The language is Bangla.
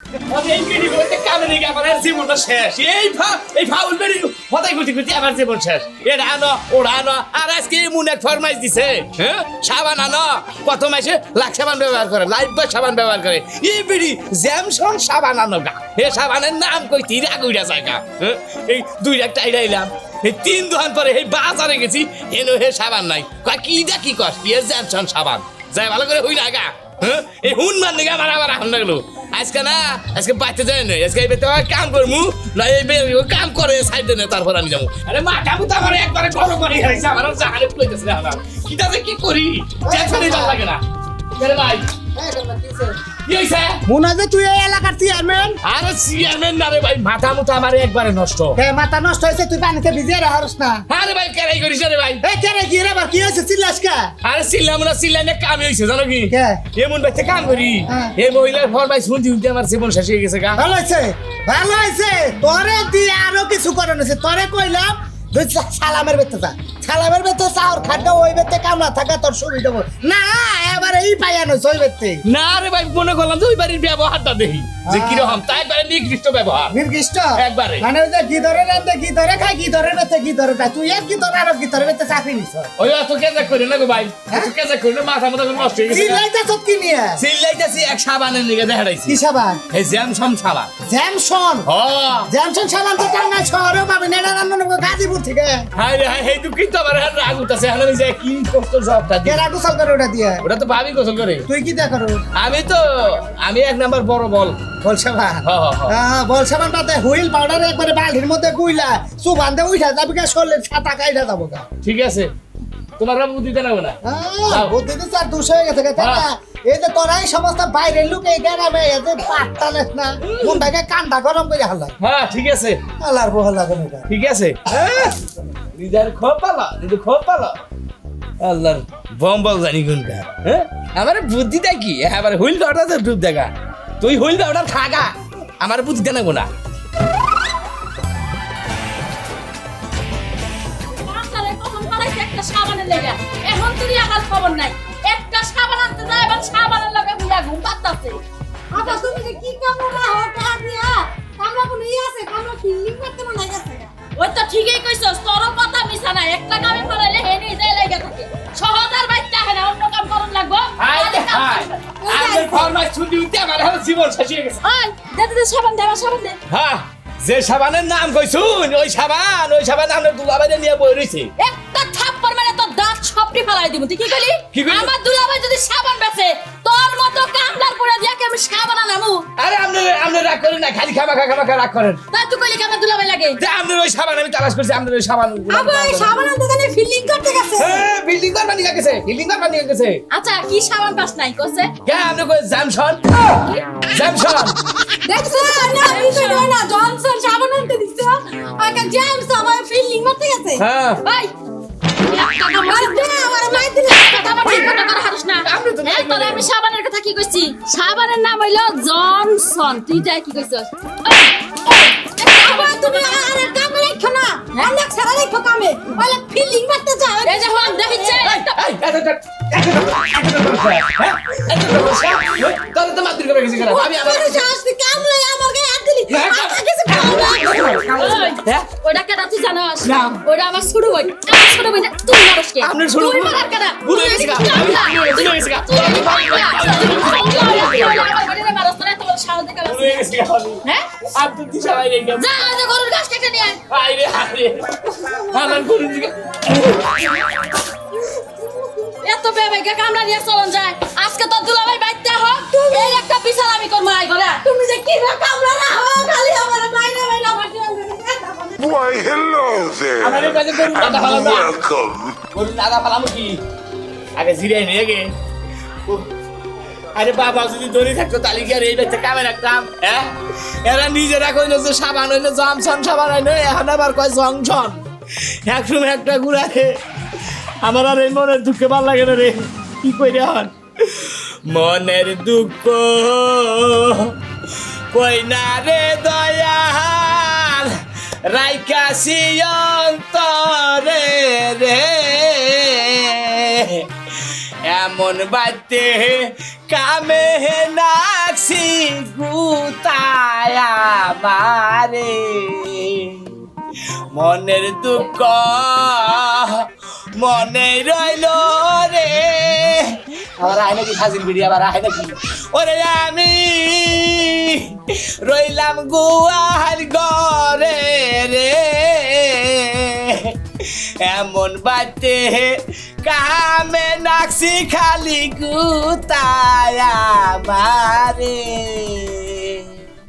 এই বেরি বলতে কামে নেই আমার জীবনটা শেষ এই ফাউল বেরি হতাই গুটি গুটি আমার জীবন শেষ এটা আনো ওরা আনো আর আজকে এমন এক ফরমাইশ দিছে হ্যাঁ সাবান আনো কত মাসে লাখ সাবান ব্যবহার করে লাইফ বয় সাবান ব্যবহার করে এই বেরি জ্যামসন সাবান আনো গা হে সাবানের নাম কই তিরা কইরা জায়গা এই দুই লাখ টাইরা এলাম এই 3 দোকান পরে এই বাজারে গেছি এনো হে সাবান নাই কয় কি দা কি কস এ জ্যামসন সাবান যাই ভালো করে হই না গা এই হুন মান দিকে আমার আবার আহন লাগলো আজকে বাইতে যাই না আজকে এই বেতে কাম করমু না এই কাম করে সাইড দেনে তারপর আমি যাবো আরে মা কামু তো আমার একবারে গরম করে খাইছে আমার জাহারে কইতেছে না আমার কিটাতে কি করি টেনশনই ভালো লাগে না আরে ভাই কি হইছে মনে যে তুই এই এলাকার চেয়ারম্যান আরে চেয়ারম্যান না রে ভাই মাথা মুথা আমার একবারে নষ্ট হে মাথা নষ্ট হয়েছে তুই পানিতে ভিজিয়ে রাখছ না আরে ভাই কেরাই করিস রে ভাই এই কেরে কি রে কি হয়েছে চিল্লাস কা আরে চিল্লাম না চিল্লানে কাম হইছে জানো কি কে এমন বাইতে কাম করি হ্যাঁ। এই মহিলার ফরমাইশ শুনতে আমার জীবন শেষ হয়ে গেছে গা ভালো হয়েছে তোরে দিয়ে আরো কিছু করানো আছে তোরে কইলাম তুই সালামের বেতে যা সালামের বেতে চাওর খাদ্য ওই বেতে কাম না থাকা তোর সুবিধা হবে না এবার এই পাইয়ানো ওই বেতে না রে ভাই মনে করলাম যে ওই বাড়ির ব্যবহারটা দেখি যে কিরকম তাই একবারে নিকৃষ্ট ব্যবহার নির্দিষ্ট একবারে মানে ওই যে কি ধরে রাখতে কি ধরে খাই কি ধরে বেতে কি ধরে খাই তুই এক কি ধরে আর কি ধরে বেতে চাকরি নিছ ওই এত কেজা করে না গো ভাই এত কেজা করে না মাথা মাথা নষ্ট হয়ে গেছে চিল্লাইতে সব কি নিয়ে চিল্লাইতেছি এক সাবানের নিগে দেখাইছি কি সাবান এই জ্যামসন সাবান জ্যামসন ও জ্যামসন সাবান তো টাঙ্গাইল শহরেও পাবি না এটা রান্না গাজীপুর থেকে হাই রে হাই এই দুঃখিত আমার রাগ উঠতেছে এখন আমি যে কি কষ্ট সবটা কে রাগুসল করে ওটা দিয়ে ওটা তো ভাবি গোসল করে তুই কি দেখা করো আমি এক নাম্বার বড় বল বল সাবান হ্যাঁ বল সাবান পাতে হুইল পাউডার একবারে বালতির মধ্যে গুইলা সুবান দে উঠা যাবি কা শরীরে ছাতা কাইটা যাবো কা ঠিক আছে তোমার বুদ্ধি দেনাবো না বুদ্ধি তো স্যার দুশো হয়ে গেছে তাই না এই যে তোরাই সমস্ত বাইরের লোক এই গ্রামে এতে পাত্তা নেস না মনটাকে কান্ডা গরম করে হালাই হ্যাঁ ঠিক আছে আল্লাহর বহলা কোন এটা ঠিক আছে নিজের খোপ পালা আল্লাহর বম্বল জানি কোনটা হ্যাঁ আমার বুদ্ধিটা কি এবার হুইল পাউডার তো ডুব দেখা তুই হুইল পাউডার খাগা আমার বুদ্ধি দেনাবো না এখন তুমি আগাল খবর নাই একটা সাবান আনতে যায় এবং সাবানের লগে বুইয়া ঘুম পাতাছে আপা তুমি যে কি কামড়া হটা দিয়া কামড়া কোন ই আছে কামড়া ফিলিং করতে মনে গেছে ওই তো ঠিকই কইছস তোর কথা মিছা না একটা কামে পড়াইলে হে নি যায় লাগা থাকে সহজার বাইটা হয় না অন্য কাম করন লাগবো হাই আমি ফরমাইশ শুনতে উঠতে আমার এখন জীবন শেষ হয়ে গেছে ওই দে সাবান দে হ্যাঁ যে সাবানের নাম কইছুন ওই সাবান আমরা দুলাবাইরে নিয়ে বই রইছে একটা থাপ্পড় মেরে তোর দাঁত সবটি ফেলাই দিব তুই কি কইলি কি কইলি? আমার দুলাভাই যদি সাবান বেচে তোর মতো কামদার করে দিয়া কি আমি সাবান আনামু আরে আপনি রাগ করেন না খালি খামাখা রাগ করেন তাই তুই কইলি কি আমার দুলাভাই লাগে যে আপনার ওই সাবান আমি তালাশ করছি আপনার ওই সাবান আবার এই সাবানের দোকানে ফিলিং করতে গেছে হ্যাঁ বিল্ডিং করবা নিয়ে গেছে আচ্ছা কি সাবান পাস নাই কইছে কে আপনি কই জ্যামসন দেখছো না বিষয় না জনসন সাবান আনতে দিছে আগে জ্যাম সাবান ফিলিং করতে গেছে হ্যাঁ। ভাই আমি সাবানের কথা কি কইছি সাবানের নাম হইলো জনসন তুই যাই কি কইছস তুমি আর কাম রাখো না অনেক সারা রাখো কামে বলে ফিলিং করতে যাও এই যে হন দেখিছে ওটা কেডা তুই জানোস ওটা আমার ছোট ভাই না তুই মারস কে তুই মারার কেডা ভুলে গেছি গা হ্যাঁ আপনি কি সবাই রেখে যা যা গরুর গাছ কেটে নিয়ে আয় আরে আমার গরু দিকে এত বেবেকে কামড়া নিয়ে চলন যায় আজকে তো দুলাভাই বাইতে হোক এই একটা বিচার আমি করব আই ঘরে তুমি যে কি কামড়া না হো খালি আমার বাইরে আমার জীবন Why, hello আমারে there. কাছে গরু দাদা ভালো না Welcome. গরু দাদা ভালো কি আগে জিরাই নিয়ে গে আরে বাবা যদি দড়ি থাকতো তাহলে কি আর এই বেতে কামে রাখতাম হ্যাঁ এরা নিজেরা কইলো যে সাবান হইলো জমসন সাবান হইলো এখন আবার কয় জংশন একসময় একটা গুড়াকে আমার আর এই মনের দুঃখে ভাল লাগে না রে কি কই রে হন মনের দুঃখ কই না রে দয়াল রাইকাছি অন্তরে রে এমন বাতে কামে নাকছি নাকছি গুতায় আমারে মনের দুঃখ মনে রইল রে আবার আয় নাকি খাজির বিড়ি আবার আয় নাকি ওরে আমি রইলাম গুয়ার ঘরে রে এমন বাতে কামে নাকছি খালি গুতায় আমারে